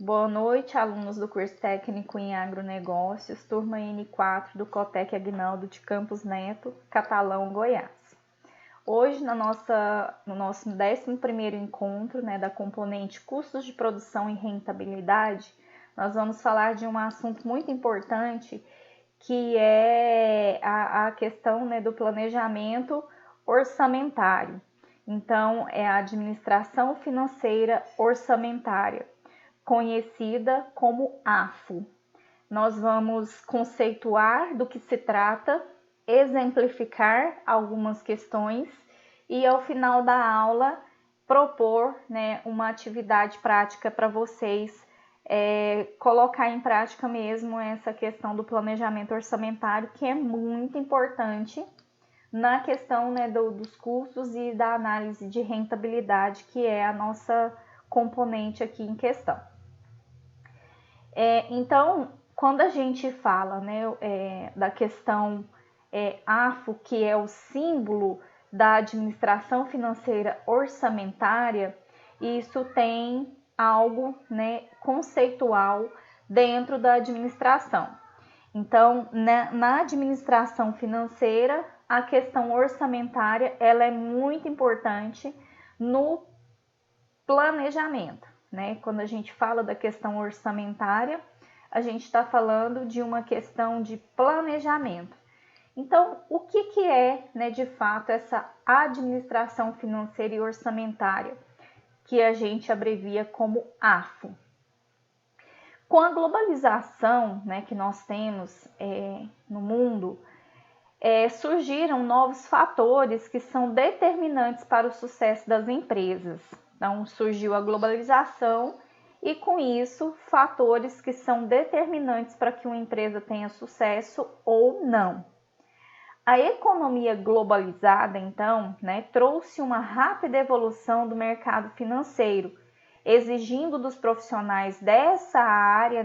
Boa noite, alunos do curso técnico em agronegócios, turma N4 do Cotec Aguinaldo de Campos Neto, Catalão, Goiás. Hoje, no nosso 11º encontro da componente custos de produção e rentabilidade, nós vamos falar de um assunto muito importante, que é a questão do planejamento orçamentário. Então, é a administração financeira orçamentária, conhecida como AFO. Nós vamos conceituar do que se trata, exemplificar algumas questões e ao final da aula propor uma atividade prática para vocês colocar em prática mesmo essa questão do planejamento orçamentário, que é muito importante na questão dos custos e da análise de rentabilidade, que é a nossa componente aqui em questão. Então, quando a gente fala da questão AFO, que é o símbolo da administração financeira orçamentária, isso tem algo conceitual dentro da administração. Então, na administração financeira, a questão orçamentária ela é muito importante no planejamento. Quando a gente fala da questão orçamentária, a gente está falando de uma questão de planejamento. Então, o que é, de fato, essa administração financeira e orçamentária, que a gente abrevia como AFO? Com a globalização que nós temos no mundo, surgiram novos fatores que são determinantes para o sucesso das empresas. Então, surgiu a globalização e, com isso, fatores que são determinantes para que uma empresa tenha sucesso ou não. A economia globalizada, então, trouxe uma rápida evolução do mercado financeiro, exigindo dos profissionais dessa área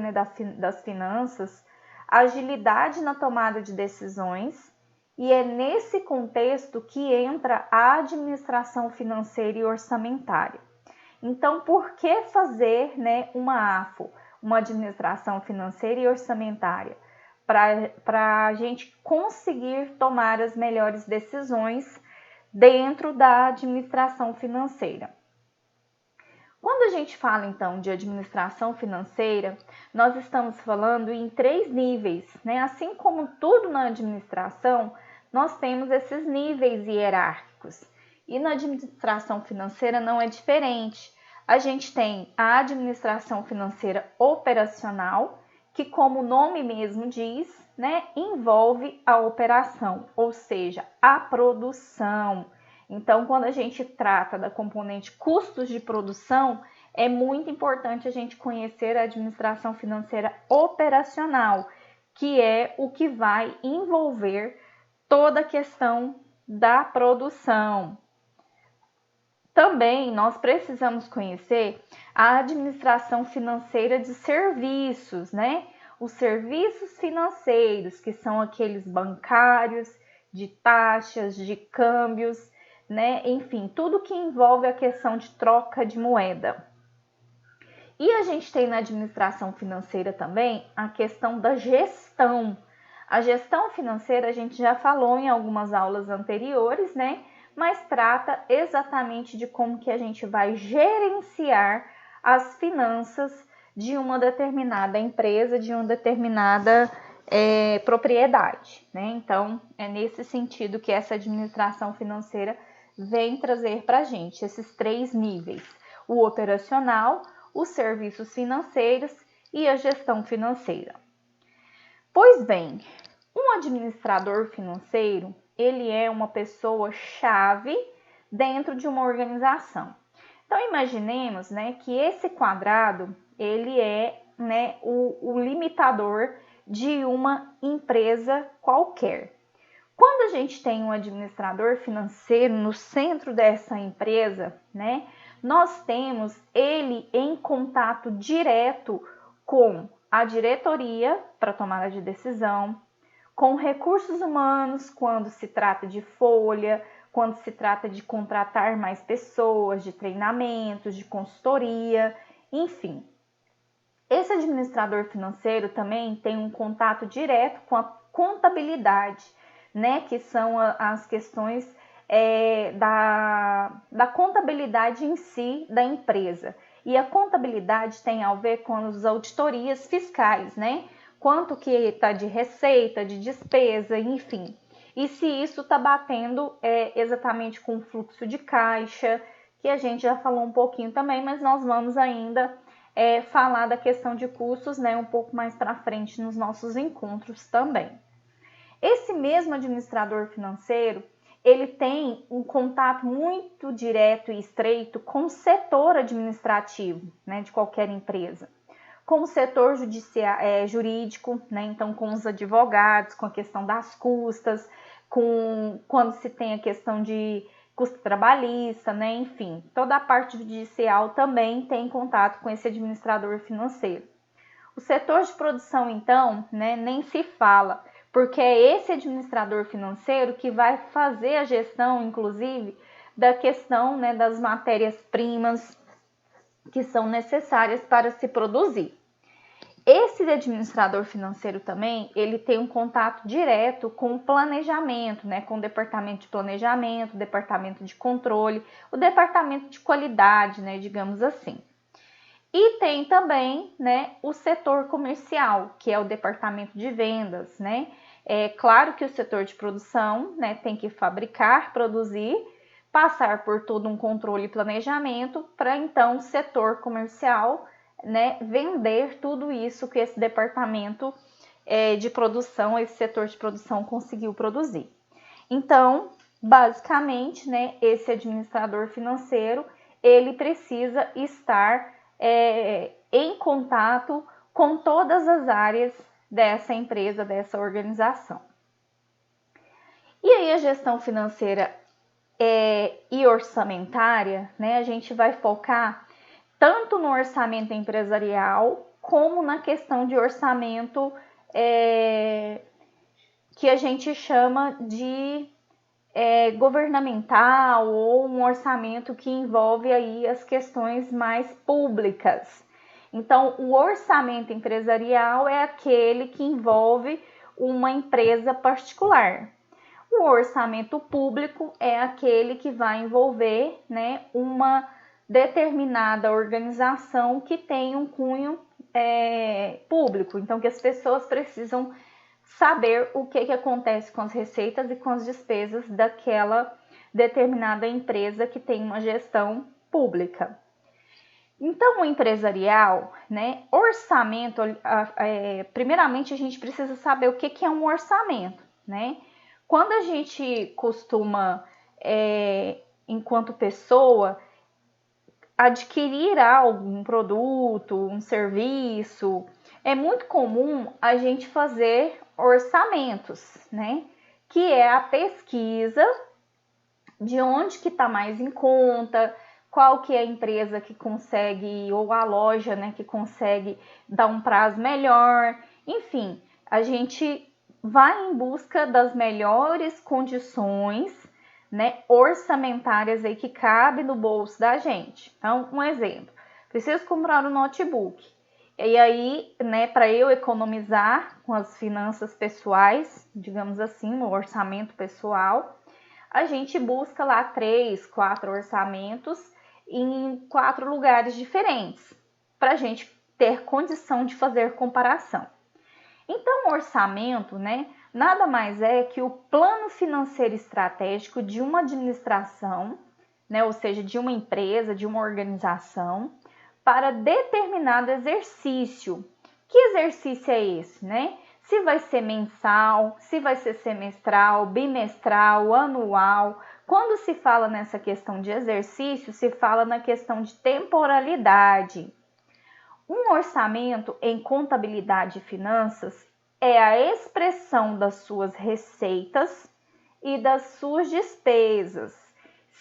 das finanças agilidade na tomada de decisões, e é nesse contexto que entra a administração financeira e orçamentária. Então, por que fazer uma AFO, uma administração financeira e orçamentária? Para a gente conseguir tomar as melhores decisões dentro da administração financeira. Quando a gente fala, então, de administração financeira, nós estamos falando em 3 níveis, Assim como tudo na administração, nós temos esses níveis hierárquicos. E na administração financeira não é diferente. A gente tem a administração financeira operacional, que, como o nome mesmo diz, envolve a operação, ou seja, a produção. Então, quando a gente trata da componente custos de produção, é muito importante a gente conhecer a administração financeira operacional, que é o que vai envolver toda a questão da produção. Também nós precisamos conhecer a administração financeira de serviços, Os serviços financeiros, que são aqueles bancários, de taxas, de câmbios, Enfim, tudo que envolve a questão de troca de moeda. E a gente tem na administração financeira também a questão da gestão. A gestão financeira a gente já falou em algumas aulas anteriores, Mas trata exatamente de como que a gente vai gerenciar as finanças de uma determinada empresa, de uma determinada propriedade, Então, é nesse sentido que essa administração financeira vem trazer para a gente esses 3 níveis: o operacional, os serviços financeiros e a gestão financeira. Pois bem, um administrador financeiro, ele é uma pessoa-chave dentro de uma organização. Então, imaginemos que esse quadrado, ele é o limitador de uma empresa qualquer. Quando a gente tem um administrador financeiro no centro dessa empresa, nós temos ele em contato direto com a diretoria para tomada de decisão, com recursos humanos quando se trata de folha, quando se trata de contratar mais pessoas, de treinamentos, de consultoria, enfim. Esse administrador financeiro também tem um contato direto com a contabilidade, né, que são as questões da contabilidade em si da empresa. E a contabilidade tem a ver com as auditorias fiscais, né? Quanto que está de receita, de despesa, enfim. E se isso está batendo exatamente com o fluxo de caixa, que a gente já falou um pouquinho também, mas nós vamos ainda falar da questão de custos, né, um pouco mais para frente nos nossos encontros também. Esse mesmo administrador financeiro, ele tem um contato muito direto e estreito com o setor administrativo, né, de qualquer empresa, com o setor jurídico, né, então com os advogados, com a questão das custas, quando se tem a questão de custo trabalhista, né, enfim, toda a parte judicial também tem contato com esse administrador financeiro. O setor de produção, então, né, nem se fala, porque é esse administrador financeiro que vai fazer a gestão, inclusive, da questão, né, das matérias-primas que são necessárias para se produzir. Esse administrador financeiro também, ele tem um contato direto com o planejamento, né, com o departamento de planejamento, o departamento de controle, o departamento de qualidade, né, digamos assim. E tem também, né, o setor comercial, que é o departamento de vendas, né? É claro que o setor de produção, né, tem que fabricar, produzir, passar por todo um controle e planejamento para então o setor comercial, né, vender tudo isso que esse departamento de produção, esse setor de produção conseguiu produzir. Então, basicamente, né, esse administrador financeiro, ele precisa estar em contato com todas as áreas dessa empresa, dessa organização. E aí a gestão financeira e orçamentária, né, a gente vai focar tanto no orçamento empresarial como na questão de orçamento que a gente chama de governamental ou um orçamento que envolve aí as questões mais públicas. Então, o orçamento empresarial é aquele que envolve uma empresa particular. O orçamento público é aquele que vai envolver, né, uma determinada organização que tem um cunho público. Então, que as pessoas precisam saber o que acontece com as receitas e com as despesas daquela determinada empresa que tem uma gestão pública. Então, o empresarial, né, orçamento, primeiramente a gente precisa saber o que é um orçamento, né? Quando a gente costuma, enquanto pessoa, adquirir algum produto, um serviço, é muito comum a gente fazer orçamentos, né? Que é a pesquisa de onde que está mais em conta, qual que é a empresa que consegue, ou a loja, né, que consegue dar um prazo melhor. Enfim, a gente vai em busca das melhores condições, né, orçamentárias aí que cabe no bolso da gente. Então, um exemplo, preciso comprar um notebook. E aí, né, para eu economizar com as finanças pessoais, digamos assim, no orçamento pessoal, a gente busca lá 3, 4 orçamentos em 4 lugares diferentes, para a gente ter condição de fazer comparação. Então, o orçamento, né, nada mais é que o plano financeiro estratégico de uma administração, né, ou seja, de uma empresa, de uma organização, para determinado exercício. Que exercício é esse, né? Se vai ser mensal, se vai ser semestral, bimestral, anual. Quando se fala nessa questão de exercício, se fala na questão de temporalidade. Um orçamento em contabilidade e finanças é a expressão das suas receitas e das suas despesas,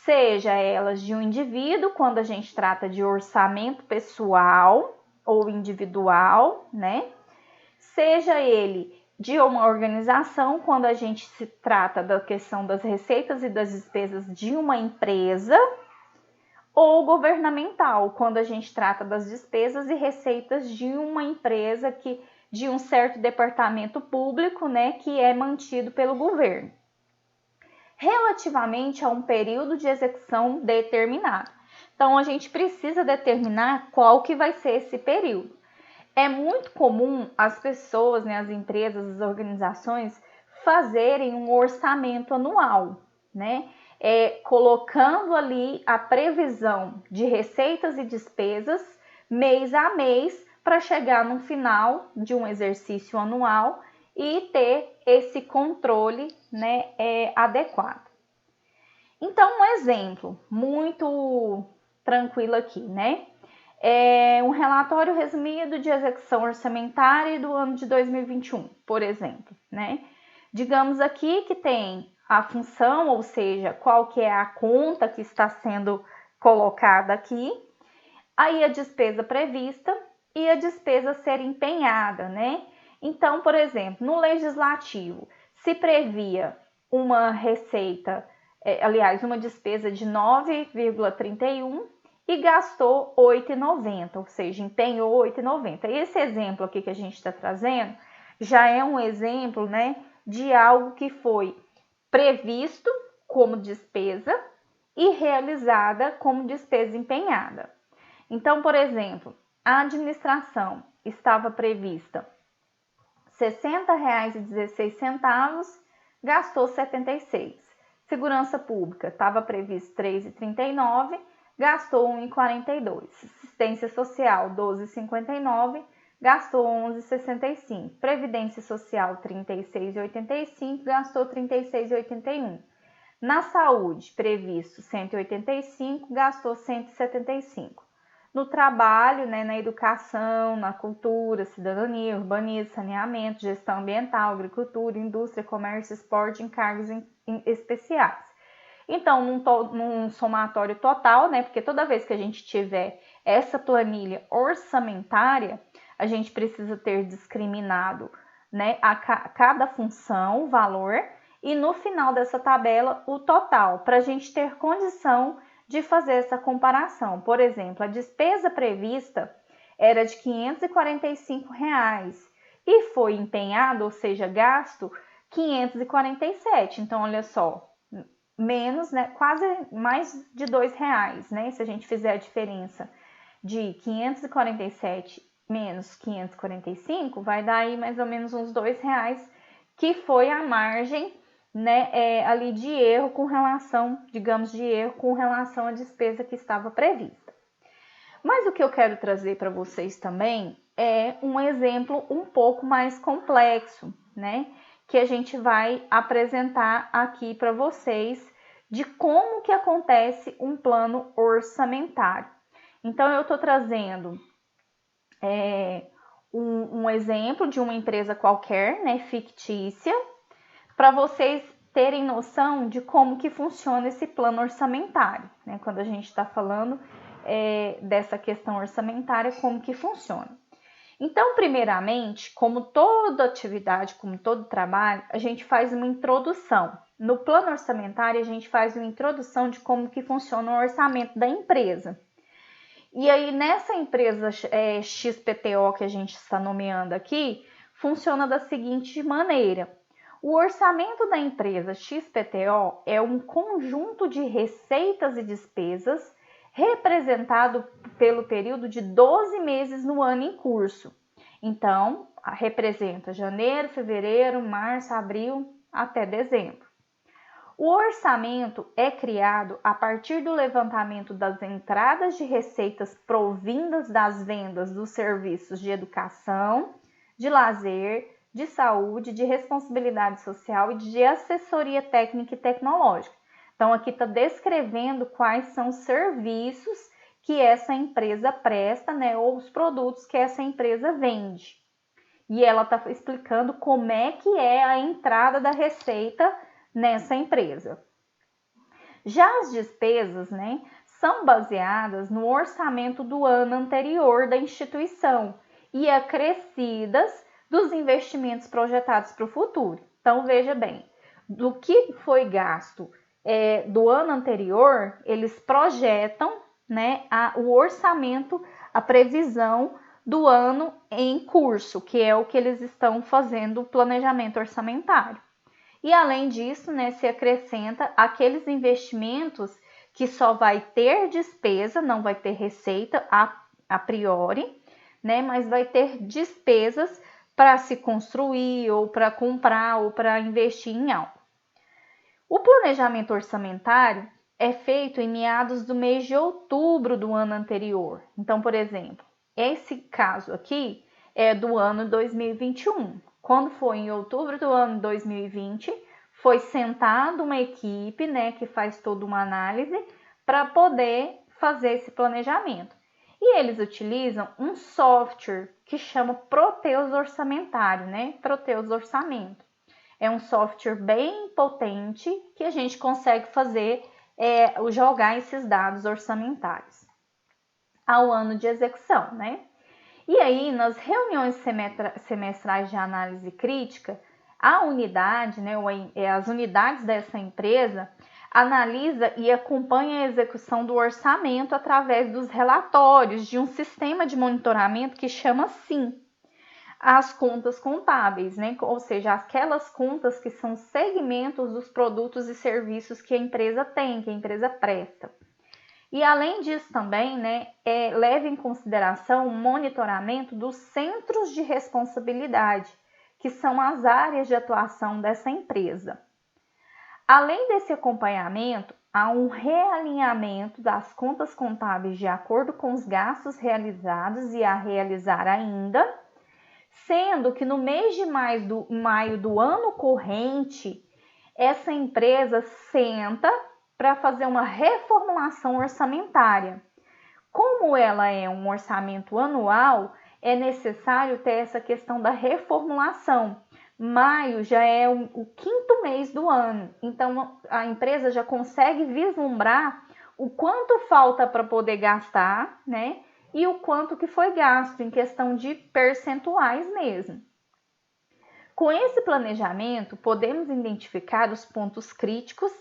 seja elas de um indivíduo, quando a gente trata de orçamento pessoal ou individual, né? Seja ele de uma organização, quando a gente se trata da questão das receitas e das despesas de uma empresa, ou governamental, quando a gente trata das despesas e receitas de uma empresa de um certo departamento público, né, que é mantido pelo governo, relativamente a um período de execução determinado. Então, a gente precisa determinar qual que vai ser esse período. É muito comum as pessoas, né, as empresas, as organizações fazerem um orçamento anual, né? Colocando ali a previsão de receitas e despesas mês a mês para chegar no final de um exercício anual e ter esse controle, né, adequado. Então, um exemplo muito tranquilo aqui, né? Um relatório resumido de execução orçamentária do ano de 2021, por exemplo, né? Digamos aqui que tem a função, ou seja, qual que é a conta que está sendo colocada aqui, aí a despesa prevista e a despesa a ser empenhada, né? Então, por exemplo, no legislativo, se previa uma receita, uma despesa de 9,31 e gastou 8,90, ou seja, empenhou 8,90. Esse exemplo aqui que a gente está trazendo já é um exemplo, né, de algo que foi previsto como despesa e realizada como despesa empenhada. Então, por exemplo, a administração estava prevista R$ 60,16, gastou 76. Segurança pública estava previsto R$ 3,39, gastou 1,42. Assistência social 12,59, gastou 11,65. Previdência social 36,85, gastou 36,81. Na saúde, previsto 185, gastou 175. No trabalho, né, na educação, na cultura, cidadania, urbanismo, saneamento, gestão ambiental, agricultura, indústria, comércio, esporte, encargos especiais. Então, num somatório total, né, porque toda vez que a gente tiver essa planilha orçamentária, a gente precisa ter discriminado, né, cada função, o valor, e no final dessa tabela, o total, para a gente ter condição de fazer essa comparação. Por exemplo, a despesa prevista era de R$ 545 e foi empenhado, ou seja, gasto 547. Então, olha só, menos, né, quase mais de R$2, né? Se a gente fizer a diferença de 547 menos 545, vai dar aí mais ou menos uns R$2, que foi a margem, né, ali de erro com relação, digamos, de erro com relação à despesa que estava prevista. Mas o que eu quero trazer para vocês também é um exemplo um pouco mais complexo, né, que a gente vai apresentar aqui para vocês de como que acontece um plano orçamentário. Então, eu estou trazendo um exemplo de uma empresa qualquer, né, fictícia, para vocês terem noção de como que funciona esse plano orçamentário, né? Quando a gente está falando dessa questão orçamentária, como que funciona. Então, primeiramente, como toda atividade, como todo trabalho, a gente faz uma introdução. No plano orçamentário, a gente faz uma introdução de como que funciona o orçamento da empresa. E aí, nessa empresa XPTO que a gente está nomeando aqui, funciona da seguinte maneira. O orçamento da empresa XPTO é um conjunto de receitas e despesas representado pelo período de 12 meses no ano em curso. Então, representa janeiro, fevereiro, março, abril até dezembro. O orçamento é criado a partir do levantamento das entradas de receitas provindas das vendas dos serviços de educação, de lazer, de saúde, de responsabilidade social e de assessoria técnica e tecnológica. Então, aqui está descrevendo quais são os serviços que essa empresa presta, né, ou os produtos que essa empresa vende. E ela está explicando como é que é a entrada da receita nessa empresa. Já as despesas, né, são baseadas no orçamento do ano anterior da instituição e acrescidas dos investimentos projetados para o futuro. Então, veja bem, do que foi gasto do ano anterior, eles projetam, né, o orçamento, a previsão do ano em curso, que é o que eles estão fazendo o planejamento orçamentário. E além disso, né, se acrescenta aqueles investimentos que só vai ter despesa, não vai ter receita a priori, né, mas vai ter despesas para se construir ou para comprar ou para investir em algo. O planejamento orçamentário é feito em meados do mês de outubro do ano anterior. Então, por exemplo, esse caso aqui é do ano 2021. Quando foi em outubro do ano 2020, foi sentado uma equipe, né, que faz toda uma análise para poder fazer esse planejamento. E eles utilizam um software que chama Proteus Orçamentário, né? Proteus Orçamento. É um software bem potente que a gente consegue fazer, jogar esses dados orçamentários ao ano de execução, né? E aí, nas reuniões semestrais de análise crítica, a unidade, né, as unidades dessa empresa analisa e acompanha a execução do orçamento através dos relatórios de um sistema de monitoramento que chama SIM, as contas contábeis, né? Ou seja, aquelas contas que são segmentos dos produtos e serviços que a empresa tem, que a empresa presta. E além disso também, né, leva em consideração o monitoramento dos centros de responsabilidade, que são as áreas de atuação dessa empresa. Além desse acompanhamento, há um realinhamento das contas contábeis de acordo com os gastos realizados e a realizar ainda, sendo que no mês de maio do ano corrente, essa empresa senta para fazer uma reformulação orçamentária. Como ela é um orçamento anual, é necessário ter essa questão da reformulação. Maio já é o quinto mês do ano, então a empresa já consegue vislumbrar o quanto falta para poder gastar, né? E o quanto que foi gasto em questão de percentuais mesmo. Com esse planejamento, podemos identificar os pontos críticos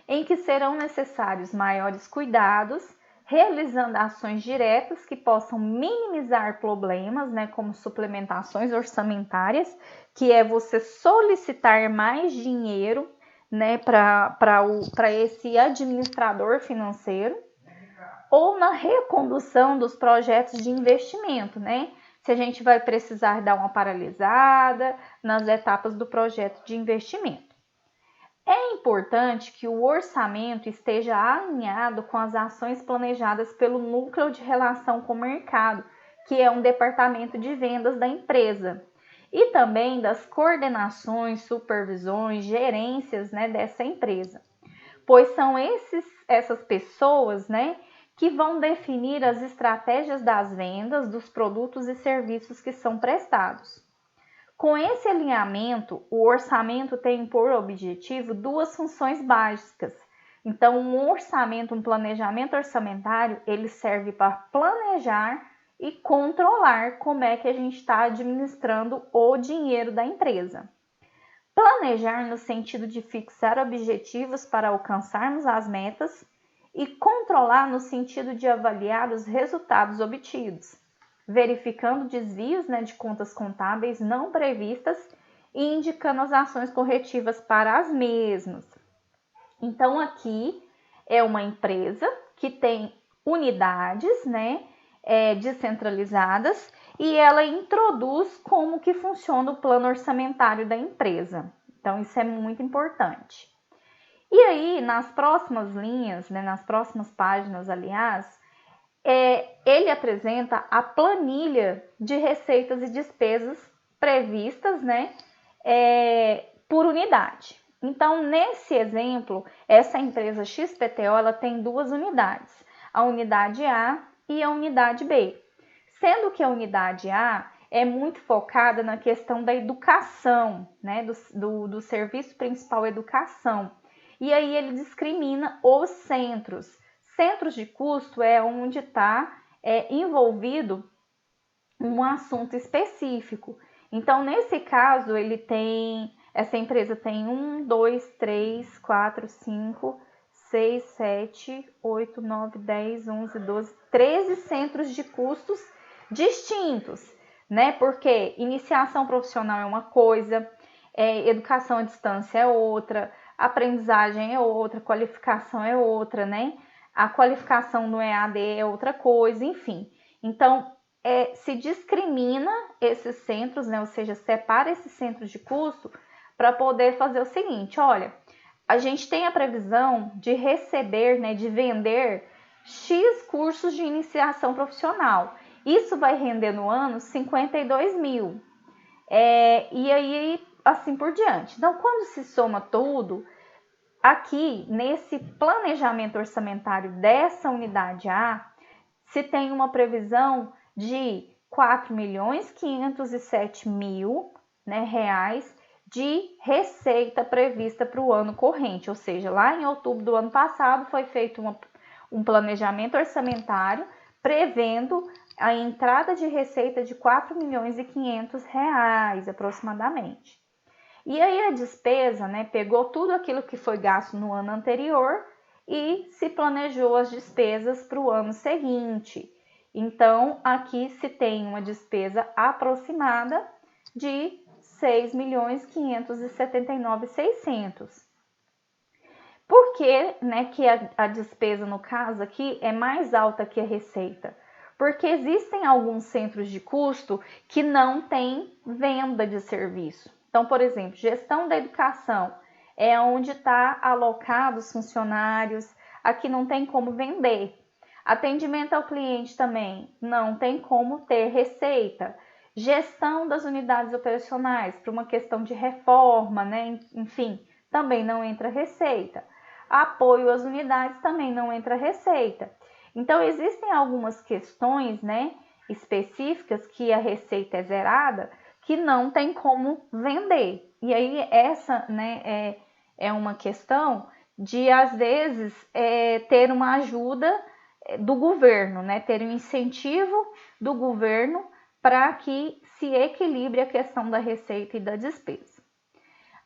em que serão necessários maiores cuidados, realizando ações diretas que possam minimizar problemas, né, como suplementações orçamentárias, que é você solicitar mais dinheiro, né, para esse administrador financeiro, ou na recondução dos projetos de investimento, né? Se a gente vai precisar dar uma paralisada nas etapas do projeto de investimento. É importante que o orçamento esteja alinhado com as ações planejadas pelo Núcleo de Relação com o Mercado, que é um departamento de vendas da empresa, e também das coordenações, supervisões, gerências, né, dessa empresa, pois são essas pessoas, né, que vão definir as estratégias das vendas dos produtos e serviços que são prestados. Com esse alinhamento, o orçamento tem por objetivo duas funções básicas. Então, um planejamento orçamentário, ele serve para planejar e controlar como é que a gente está administrando o dinheiro da empresa. Planejar no sentido de fixar objetivos para alcançarmos as metas e controlar no sentido de avaliar os resultados obtidos, verificando desvios, né, de contas contábeis não previstas e indicando as ações corretivas para as mesmas. Então, aqui é uma empresa que tem unidades, né, descentralizadas, e ela introduz como que funciona o plano orçamentário da empresa. Então, isso é muito importante. E aí, nas próximas linhas, né, nas próximas páginas, aliás, ele apresenta a planilha de receitas e despesas previstas, né, por unidade. Então, nesse exemplo, essa empresa XPTO, ela tem duas unidades, a unidade A e a unidade B. Sendo que a unidade A é muito focada na questão da educação, né, do serviço principal educação. E aí ele discrimina os centros. Centros de custo é onde está envolvido um assunto específico. Então, nesse caso, essa empresa tem 1, 2, 3, 4, 5, 6, 7, 8, 9, 10, 11, 12, 13 centros de custos distintos, né? Porque iniciação profissional é uma coisa, educação à distância é outra, aprendizagem é outra, qualificação é outra, né? A qualificação no EAD é outra coisa, enfim. Então, se discrimina esses centros, né? Ou seja, separa esses centros de custo para poder fazer o seguinte, olha, a gente tem a previsão de receber, né, de vender X cursos de iniciação profissional. Isso vai render no ano 52 mil. E aí, assim por diante. Então, quando se soma tudo, aqui nesse planejamento orçamentário dessa unidade A, se tem uma previsão de 4.507.000, né, reais de receita prevista para o ano corrente, ou seja, lá em outubro do ano passado foi feito um planejamento orçamentário prevendo a entrada de receita de 4.500.000 reais aproximadamente. E aí a despesa, né, pegou tudo aquilo que foi gasto no ano anterior e se planejou as despesas para o ano seguinte. Então, aqui se tem uma despesa aproximada de 6.579.600. Por que, né, que a despesa, no caso aqui, é mais alta que a receita? Porque existem alguns centros de custo que não têm venda de serviço. Então, por exemplo, gestão da educação é onde está alocado os funcionários, aqui não tem como vender. Atendimento ao cliente também não tem como ter receita. Gestão das unidades operacionais, para uma questão de reforma, né? Enfim, também não entra receita. Apoio às unidades também não entra receita. Então, existem algumas questões, né, específicas que a receita é zerada, que não tem como vender. E aí, essa, né, é uma questão de, às vezes, ter uma ajuda do governo, né, ter um incentivo do governo para que se equilibre a questão da receita e da despesa.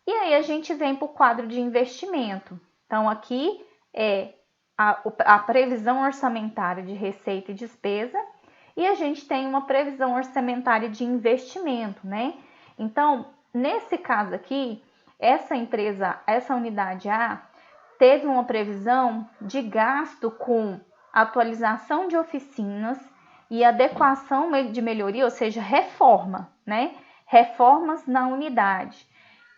E aí a gente vem para o quadro de investimento. Então, aqui é a previsão orçamentária de receita e despesa, e a gente tem uma previsão orçamentária de investimento, né? Então, nesse caso aqui, essa empresa, essa unidade A, teve uma previsão de gasto com atualização de oficinas e adequação de melhoria, ou seja, reforma, né? Reformas na unidade,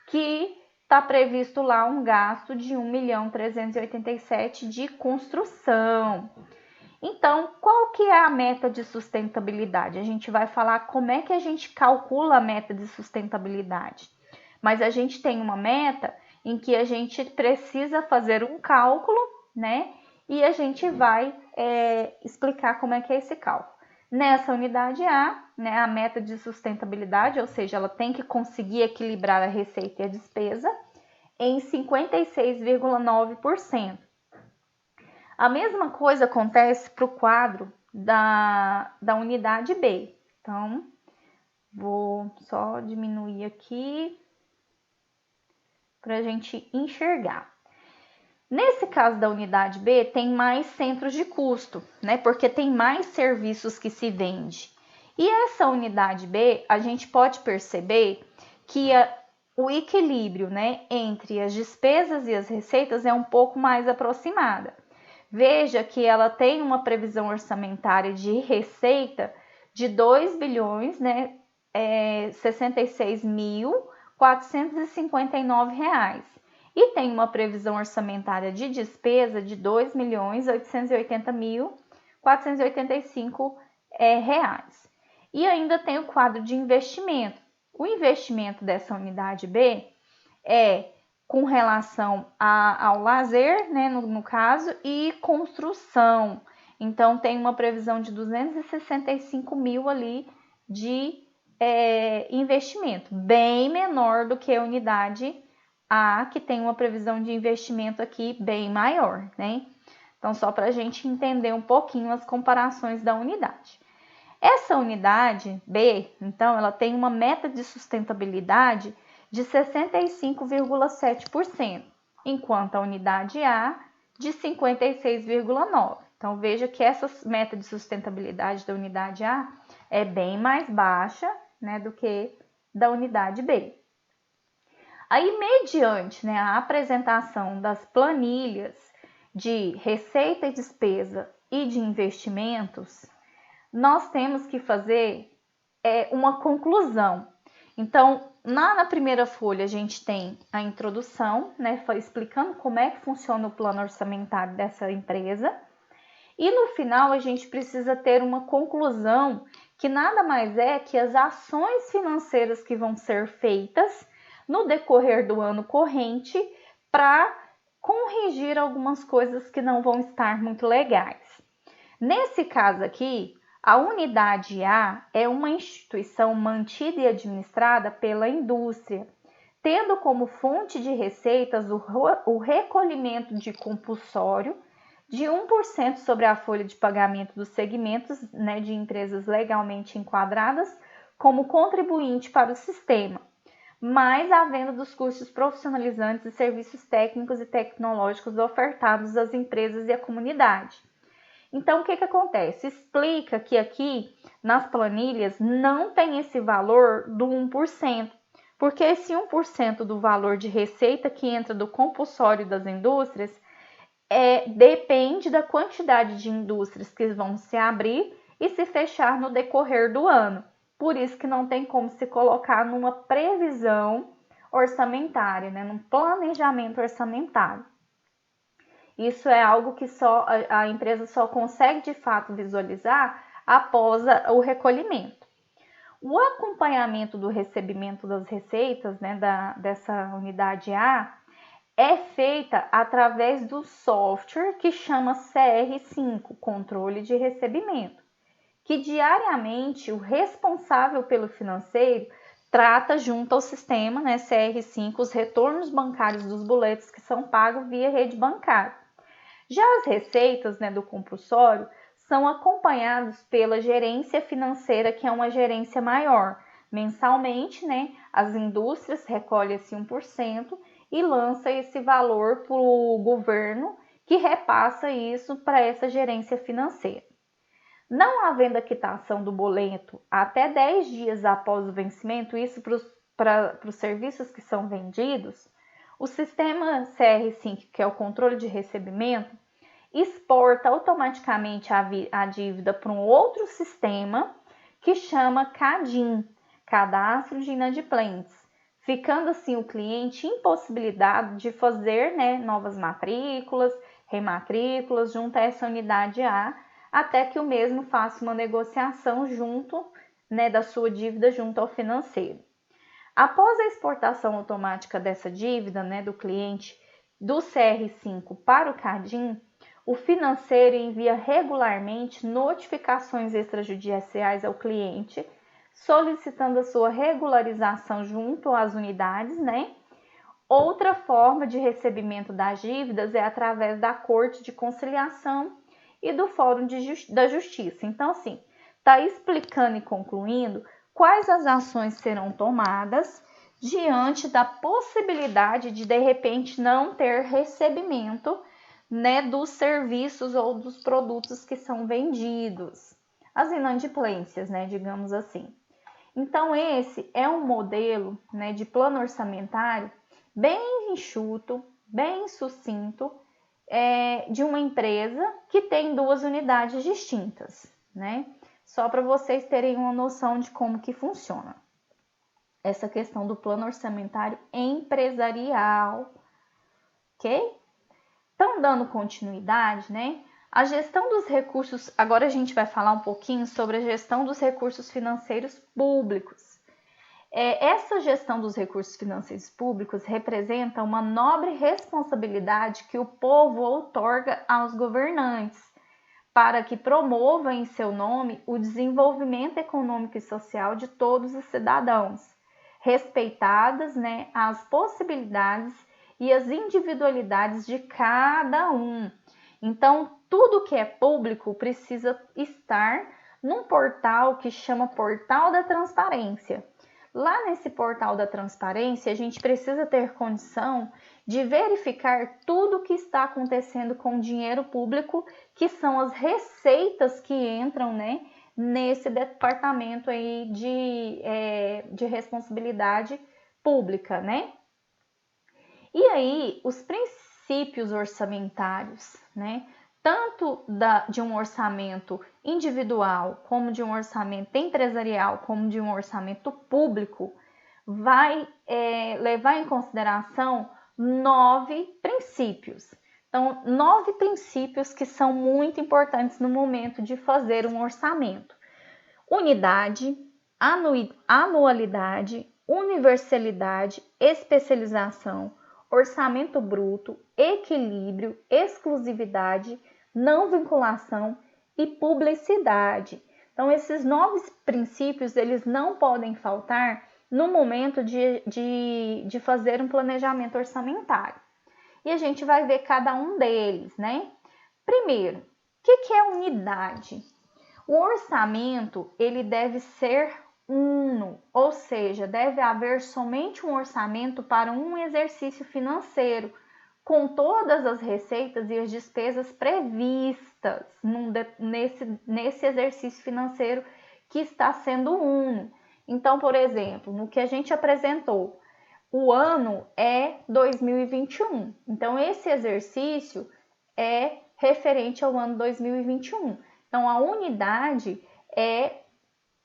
que está previsto lá um gasto de 1.387.000 de construção. Então, qual que é a meta de sustentabilidade? A gente vai falar como é que a gente calcula a meta de sustentabilidade. Mas a gente tem uma meta em que a gente precisa fazer um cálculo, né? E a gente vai explicar como é que é esse cálculo. Nessa unidade A, né, a meta de sustentabilidade, ou seja, ela tem que conseguir equilibrar a receita e a despesa em 56,9%. A mesma coisa acontece para o quadro da unidade B. Então, vou só diminuir aqui para a gente enxergar. Nesse caso da unidade B, tem mais centros de custo, né? Porque tem mais serviços que se vende. E essa unidade B, a gente pode perceber que o equilíbrio, né, entre as despesas e as receitas é um pouco mais aproximada. Veja que ela tem uma previsão orçamentária de receita de 2 bilhões, né, 66.459 reais. E tem uma previsão orçamentária de despesa de 2.880.485 reais. E ainda tem o quadro de investimento. O investimento dessa unidade B é com relação ao lazer, né, no caso, e construção. Então, tem uma previsão de 265.000 ali de investimento, bem menor do que a unidade A, que tem uma previsão de investimento aqui bem maior, né? Então, só para a gente entender um pouquinho as comparações da unidade. Essa unidade B, então, ela tem uma meta de sustentabilidade de 65,7%, enquanto a unidade A de 56,9. Então, veja que essa meta de sustentabilidade da unidade A é bem mais baixa, né, do que da unidade B. Aí, mediante, né, a apresentação das planilhas de receita e despesa e de investimentos, nós temos que fazer uma conclusão. Então, na primeira folha, a gente tem a introdução, né, explicando como é que funciona o plano orçamentário dessa empresa. E no final, a gente precisa ter uma conclusão, que nada mais é que as ações financeiras que vão ser feitas no decorrer do ano corrente para corrigir algumas coisas que não vão estar muito legais. Nesse caso aqui, a unidade A é uma instituição mantida e administrada pela indústria, tendo como fonte de receitas o recolhimento de compulsório de 1% sobre a folha de pagamento dos segmentos, né, de empresas legalmente enquadradas como contribuinte para o sistema, mais a venda dos cursos profissionalizantes e serviços técnicos e tecnológicos ofertados às empresas e à comunidade. Então, o que acontece? Explica que aqui nas planilhas não tem esse valor do 1%, porque esse 1% do valor de receita que entra do compulsório das indústrias depende da quantidade de indústrias que vão se abrir e se fechar no decorrer do ano. Por isso que não tem como se colocar numa previsão orçamentária, né? Num planejamento orçamentário. Isso é algo que só a empresa só consegue de fato visualizar após o recolhimento. O acompanhamento do recebimento das receitas, né, dessa unidade A é feita através do software que chama CR5, Controle de Recebimento, que diariamente o responsável pelo financeiro trata junto ao sistema, né, CR5, os retornos bancários dos boletos que são pagos via rede bancária. Já as receitas, né, do compulsório são acompanhadas pela gerência financeira, que é uma gerência maior. Mensalmente, né, as indústrias recolhem esse 1% e lança esse valor para o governo, que repassa isso para essa gerência financeira. Não havendo a quitação do boleto até 10 dias após o vencimento, isso para os serviços que são vendidos, o sistema CR5, que é o controle de recebimento, exporta automaticamente a dívida para um outro sistema que chama CADIM, Cadastro de Inadimplentes, ficando assim o cliente impossibilitado de fazer, né, novas matrículas, rematrículas junto a essa unidade A, até que o mesmo faça uma negociação junto, né, da sua dívida junto ao financeiro. Após a exportação automática dessa dívida, né, do cliente do CR5 para o CADIM, o financeiro envia regularmente notificações extrajudiciais ao cliente, solicitando a sua regularização junto às unidades, né? Outra forma de recebimento das dívidas é através da Corte de Conciliação e do Fórum da Justiça. Então, assim, está explicando e concluindo quais as ações serão tomadas diante da possibilidade de repente, não ter recebimento, né, dos serviços ou dos produtos que são vendidos. As inadimplências, né, digamos assim. Então, esse é um modelo, né, de plano orçamentário bem enxuto, bem sucinto, de uma empresa que tem duas unidades distintas, né? Só para vocês terem uma noção de como que funciona essa questão do plano orçamentário empresarial, ok? Então, dando continuidade, né? A gestão dos recursos, agora a gente vai falar um pouquinho sobre a gestão dos recursos financeiros públicos. Essa gestão dos recursos financeiros públicos representa uma nobre responsabilidade que o povo outorga aos governantes, para que promovam em seu nome o desenvolvimento econômico e social de todos os cidadãos, respeitadas, né, as possibilidades e as individualidades de cada um. Então, tudo que é público precisa estar num portal que chama Portal da Transparência. Lá nesse portal da transparência, a gente precisa ter condição de verificar tudo o que está acontecendo com o dinheiro público, que são as receitas que entram, né, nesse departamento aí de responsabilidade pública, né? E aí, os princípios orçamentários, né? Tanto de um orçamento individual, como de um orçamento empresarial, como de um orçamento público, vai levar em consideração 9 princípios. Então, 9 princípios que são muito importantes no momento de fazer um orçamento: unidade, anualidade, universalidade, especialização, orçamento bruto, equilíbrio, exclusividade, não vinculação e publicidade. Então, esses 9 princípios, eles não podem faltar no momento de fazer um planejamento orçamentário. E a gente vai ver cada um deles, né? Primeiro, o que é unidade? O orçamento, ele deve ser uno, ou seja, deve haver somente um orçamento para um exercício financeiro, com todas as receitas e as despesas previstas nesse exercício financeiro que está sendo uno. Então, por exemplo, no que a gente apresentou, o ano é 2021. Então, esse exercício é referente ao ano 2021. Então, a unidade é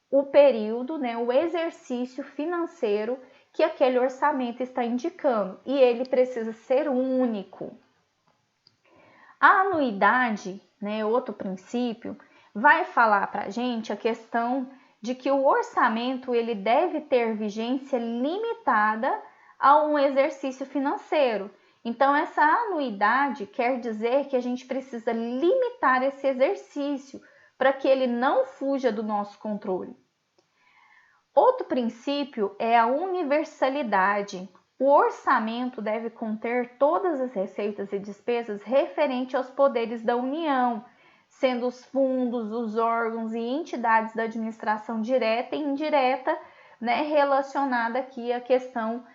o período, né, o exercício financeiro que aquele orçamento está indicando, e ele precisa ser único. A anuidade, né, outro princípio, vai falar para a gente a questão de que o orçamento ele deve ter vigência limitada a um exercício financeiro. Então, essa anuidade quer dizer que a gente precisa limitar esse exercício para que ele não fuja do nosso controle. Outro princípio é a universalidade. O orçamento deve conter todas as receitas e despesas referentes aos poderes da União, sendo os fundos, os órgãos e entidades da administração direta e indireta, né, relacionada aqui à questão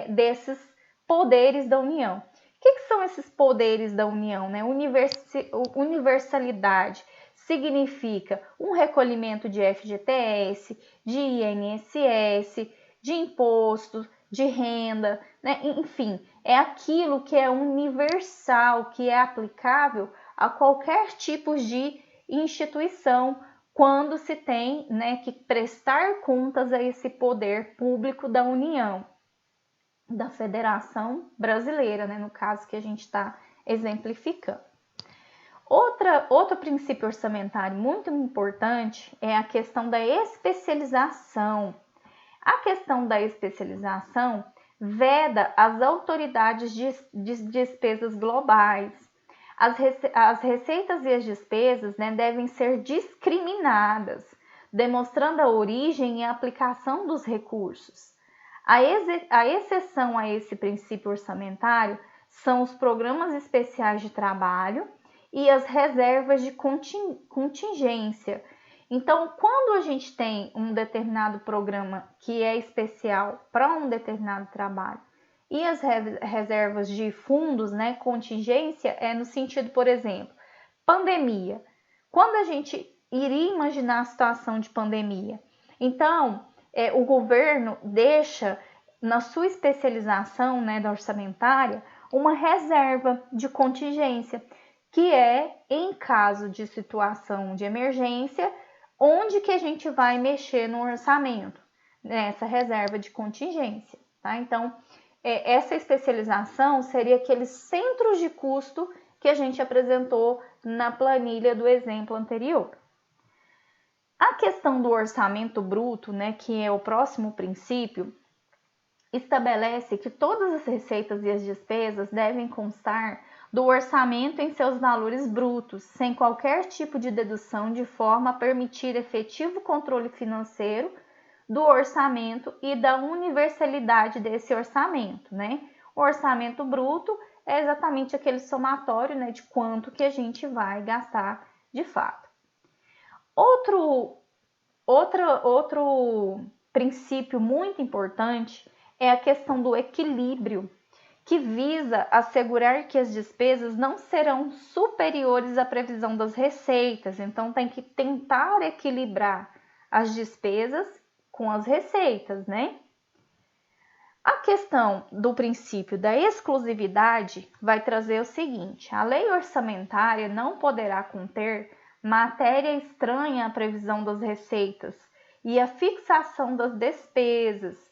desses poderes da União. O que são esses poderes da União, né? Universalidade significa um recolhimento de FGTS, de INSS, de impostos, de renda, né? Enfim, é aquilo que é universal, que é aplicável a qualquer tipo de instituição quando se tem, né, que prestar contas a esse poder público da União, da Federação Brasileira, né, no caso que a gente está exemplificando. Outro princípio orçamentário muito importante é a questão da especialização. A questão da especialização veda as autoridades de despesas globais. As receitas e as despesas, né, devem ser discriminadas, demonstrando a origem e a aplicação dos recursos. A exceção a esse princípio orçamentário são os programas especiais de trabalho e as reservas de contingência. Então, quando a gente tem um determinado programa que é especial para um determinado trabalho e as reservas de fundos, né, contingência, é no sentido, por exemplo, pandemia. Quando a gente iria imaginar a situação de pandemia? Então, o governo deixa na sua especialização, né, da orçamentária, uma reserva de contingência, que é em caso de situação de emergência, onde que a gente vai mexer no orçamento, nessa reserva de contingência, tá? Então, essa especialização seria aqueles centros de custo que a gente apresentou na planilha do exemplo anterior. A questão do orçamento bruto, né, que é o próximo princípio, estabelece que todas as receitas e as despesas devem constar do orçamento em seus valores brutos, sem qualquer tipo de dedução, de forma a permitir efetivo controle financeiro do orçamento e da universalidade desse orçamento, né? O orçamento bruto é exatamente aquele somatório, né, de quanto que a gente vai gastar de fato. Outro princípio muito importante é a questão do equilíbrio, que visa assegurar que as despesas não serão superiores à previsão das receitas. Então, tem que tentar equilibrar as despesas com as receitas, né? A questão do princípio da exclusividade vai trazer o seguinte: a lei orçamentária não poderá conter matéria estranha à previsão das receitas e à fixação das despesas.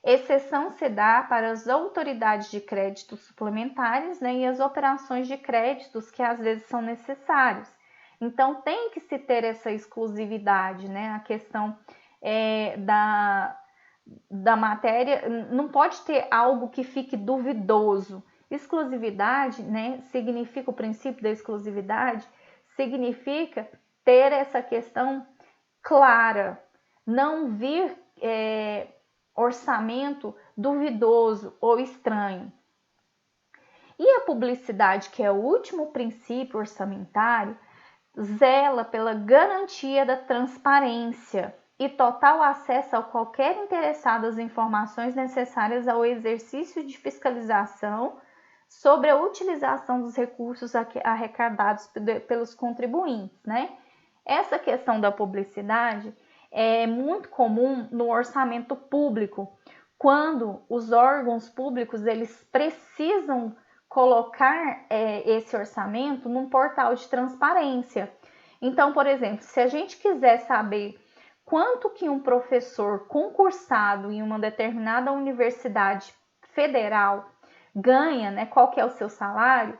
Exceção se dá para as autoridades de crédito suplementares, né, e as operações de créditos que às vezes são necessários. Então, tem que se ter essa exclusividade, né? A questão da matéria, não pode ter algo que fique duvidoso. Exclusividade, né, significa o princípio da exclusividade, significa ter essa questão clara, não vir orçamento duvidoso ou estranho. E a publicidade, que é o último princípio orçamentário, zela pela garantia da transparência e total acesso a qualquer interessado às informações necessárias ao exercício de fiscalização sobre a utilização dos recursos arrecadados pelos contribuintes, né? Essa questão da publicidade é muito comum no orçamento público, quando os órgãos públicos eles precisam colocar esse orçamento num portal de transparência. Então, por exemplo, se a gente quiser saber quanto que um professor concursado em uma determinada universidade federal ganha, né, qual que é o seu salário,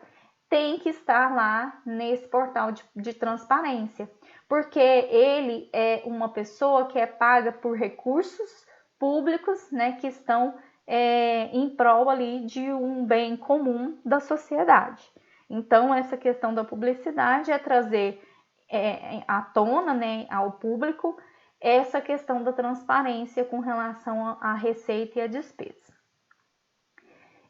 tem que estar lá nesse portal de transparência, porque ele é uma pessoa que é paga por recursos públicos, né, que estão em prol ali de um bem comum da sociedade. Então, essa questão da publicidade é trazer à tona, né, ao público, essa questão da transparência com relação à receita e à despesa.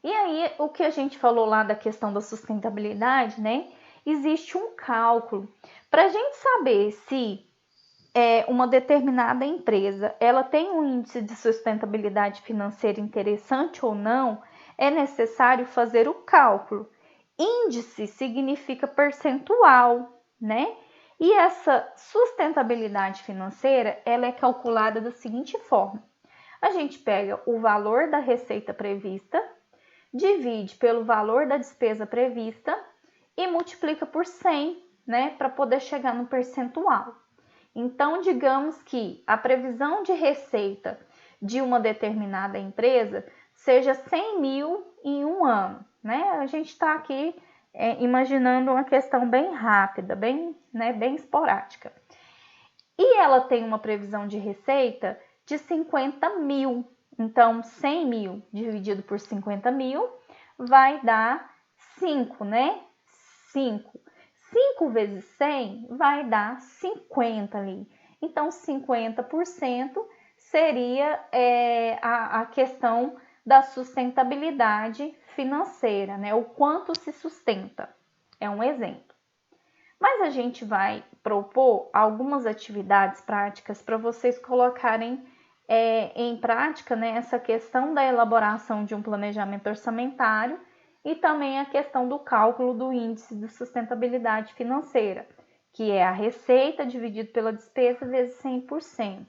E aí, o que a gente falou lá da questão da sustentabilidade, né? Existe um cálculo. Para a gente saber se uma determinada empresa ela tem um índice de sustentabilidade financeira interessante ou não, é necessário fazer o cálculo. Índice significa percentual, né? E essa sustentabilidade financeira, ela é calculada da seguinte forma: a gente pega o valor da receita prevista, divide pelo valor da despesa prevista e multiplica por 100, né, para poder chegar no percentual. Então, digamos que a previsão de receita de uma determinada empresa seja 100 mil em um ano, né? A gente está aqui imaginando uma questão bem rápida, bem esporádica. E ela tem uma previsão de receita de 50 mil. Então, 100 mil dividido por 50 mil vai dar 5, né? 5. 5 vezes 100 vai dar 50 ali. Então, 50% seria a questão da sustentabilidade financeira, né? O quanto se sustenta. É um exemplo. Mas a gente vai propor algumas atividades práticas para vocês colocarem em prática, né, essa questão da elaboração de um planejamento orçamentário e também a questão do cálculo do índice de sustentabilidade financeira, que é a receita dividido pela despesa vezes 100%.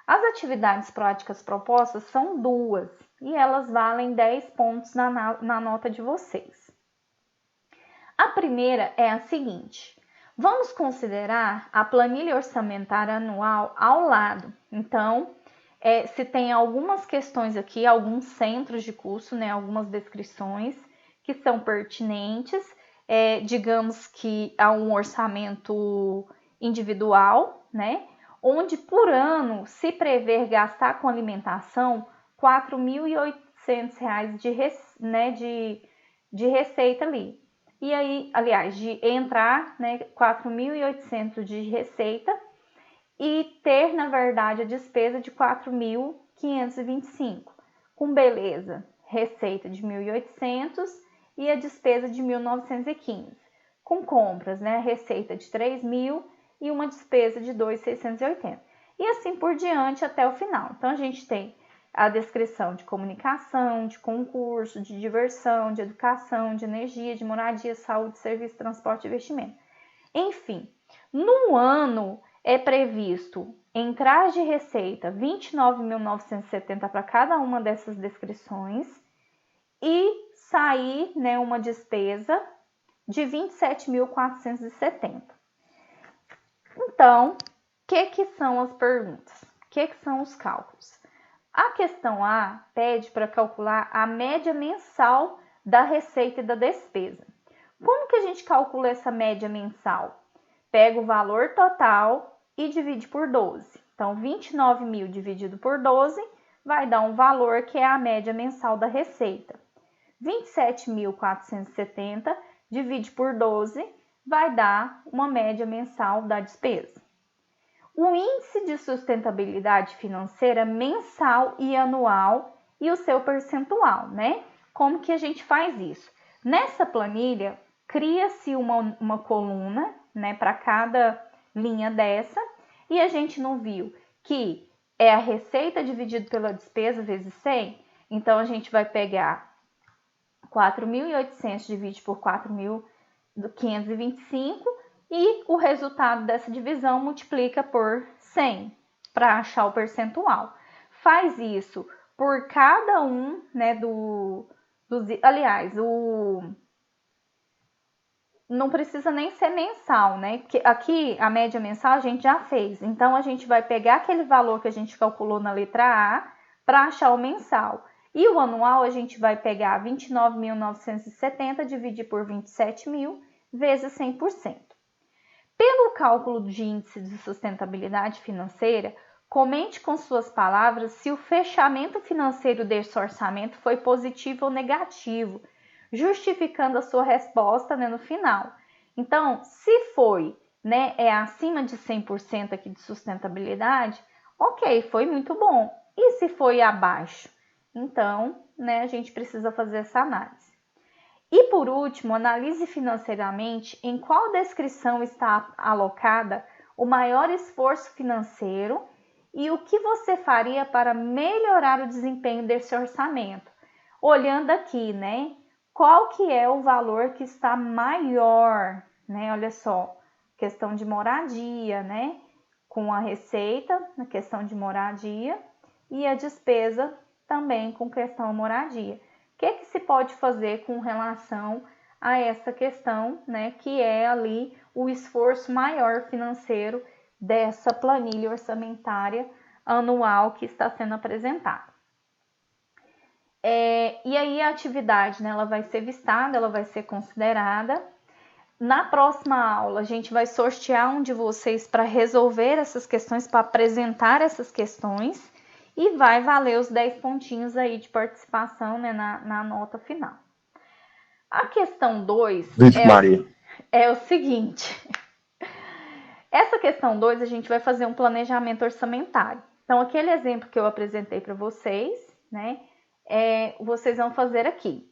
As atividades práticas propostas são 2 e elas valem 10 pontos na nota de vocês. A primeira é a seguinte: vamos considerar a planilha orçamentária anual ao lado. Então, se tem algumas questões aqui, alguns centros de curso, né, algumas descrições que são pertinentes, digamos que há um orçamento individual, né, onde por ano se prever gastar com alimentação R$ 4.800 de receita ali. E aí, aliás, de entrar, né, 4.800 de receita e ter, na verdade, a despesa de 4.525. Com beleza, receita de 1.800 e a despesa de 1.915. Com compras, né, receita de 3.000 e uma despesa de 2.680. e assim por diante até o final. Então, a gente tem a descrição de comunicação, de concurso, de diversão, de educação, de energia, de moradia, saúde, serviço, transporte e investimento. Enfim, no ano é previsto entrada de receita 29.970 para cada uma dessas descrições e sair, né, uma despesa de 27.470. Então, o que são as perguntas? O que são os cálculos? A questão A pede para calcular a média mensal da receita e da despesa. Como que a gente calcula essa média mensal? Pega o valor total e divide por 12. Então, 29.000 dividido por 12 vai dar um valor que é a média mensal da receita. 27.470 divide por 12 vai dar uma média mensal da despesa. O índice de sustentabilidade financeira mensal e anual e o seu percentual, né? Como que a gente faz isso? Nessa planilha, cria-se uma coluna, né, para cada linha dessa, e a gente não viu que é a receita dividido pela despesa vezes 100, então a gente vai pegar 4.800 divide por 4.525 e o resultado dessa divisão multiplica por 100 para achar o percentual. Faz isso por cada um, né, aliás, não precisa nem ser mensal, né? Porque aqui a média mensal a gente já fez. Então, a gente vai pegar aquele valor que a gente calculou na letra A para achar o mensal. E o anual a gente vai pegar 29.970, dividir por 27.000, vezes 100%. Pelo cálculo de índice de sustentabilidade financeira, comente com suas palavras se o fechamento financeiro desse orçamento foi positivo ou negativo, justificando a sua resposta, né, no final. Então, se foi, né, é acima de 100% aqui de sustentabilidade, ok, foi muito bom. E se foi abaixo? Então, né, a gente precisa fazer essa análise. E por último, analise financeiramente em qual descrição está alocada o maior esforço financeiro e o que você faria para melhorar o desempenho desse orçamento. Olhando aqui, né? Qual que é o valor que está maior, né? Olha só, questão de moradia, né? Com a receita, na questão de moradia, e a despesa também com questão moradia. O que se pode fazer com relação a essa questão, né? Que é ali o esforço maior financeiro dessa planilha orçamentária anual que está sendo apresentada. E aí a atividade, né, ela vai ser vistada, ela vai ser considerada. Na próxima aula, a gente vai sortear um de vocês para resolver essas questões, para apresentar essas questões, e vai valer os 10 pontinhos aí de participação, né, na nota final. A questão 2 é o seguinte. Essa questão 2, a gente vai fazer um planejamento orçamentário. Então, aquele exemplo que eu apresentei para vocês, né, vocês vão fazer aqui.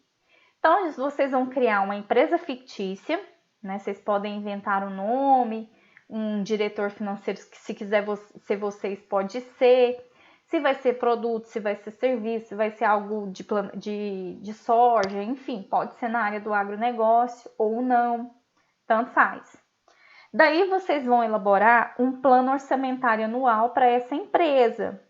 Então, vocês vão criar uma empresa fictícia, né? Vocês podem inventar um nome, um diretor financeiro, que se quiser ser vocês, pode ser. Se vai ser produto, se vai ser serviço, se vai ser algo de soja, enfim, pode ser na área do agronegócio ou não, tanto faz. Daí, vocês vão elaborar um plano orçamentário anual para essa empresa.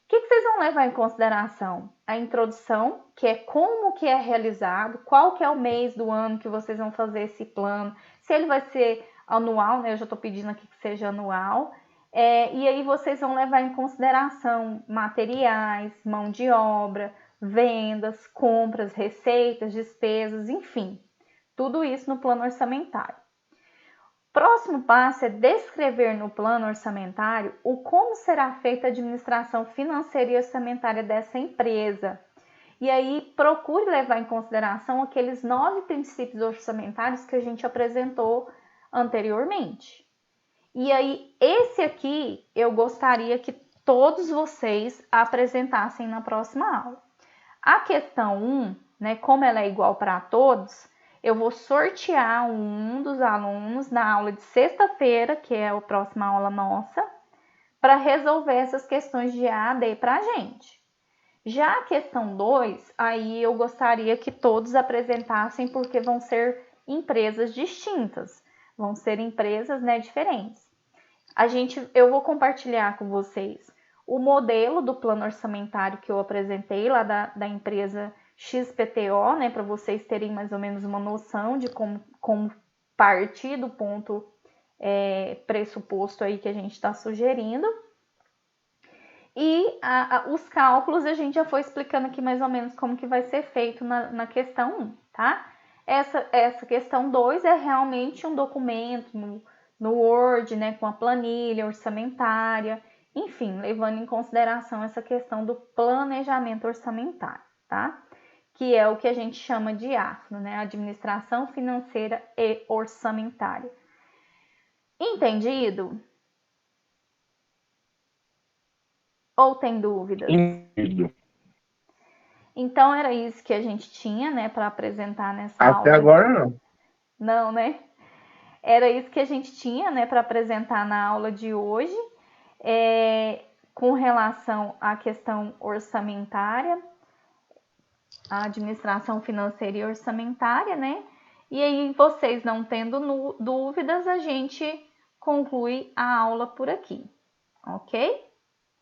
O que vocês vão levar em consideração? A introdução, que é como que é realizado, qual que é o mês do ano que vocês vão fazer esse plano, se ele vai ser anual, né? Eu já estou pedindo aqui que seja anual. E aí vocês vão levar em consideração materiais, mão de obra, vendas, compras, receitas, despesas, enfim. Tudo isso no plano orçamentário. Próximo passo é descrever no plano orçamentário o como será feita a administração financeira e orçamentária dessa empresa. E aí procure levar em consideração aqueles 9 princípios orçamentários que a gente apresentou anteriormente. E aí esse aqui eu gostaria que todos vocês apresentassem na próxima aula. A questão 1, né, como ela é igual para todos, eu vou sortear um dos alunos na aula de sexta-feira, que é a próxima aula nossa, para resolver essas questões de AD para a gente. Já a questão 2, aí eu gostaria que todos apresentassem, porque vão ser empresas distintas, vão ser empresas, né, diferentes. Eu vou compartilhar com vocês o modelo do plano orçamentário que eu apresentei lá da empresa XPTO, né, para vocês terem mais ou menos uma noção de como partir do ponto pressuposto aí que a gente está sugerindo. E os cálculos a gente já foi explicando aqui mais ou menos como que vai ser feito na questão 1, tá? Essa questão 2 é realmente um documento no Word, né, com a planilha orçamentária, enfim, levando em consideração essa questão do planejamento orçamentário, tá? Que é o que a gente chama de AFNO, né? Administração Financeira e Orçamentária. Entendido? Ou tem dúvidas? Entendido. Então era isso que a gente tinha, né, para apresentar nessa Até aula. agora não. Não, né? Era isso que a gente tinha, né, para apresentar na aula de hoje, com relação à questão orçamentária, a administração financeira e orçamentária, né? E aí, vocês não tendo dúvidas, a gente conclui a aula por aqui, ok?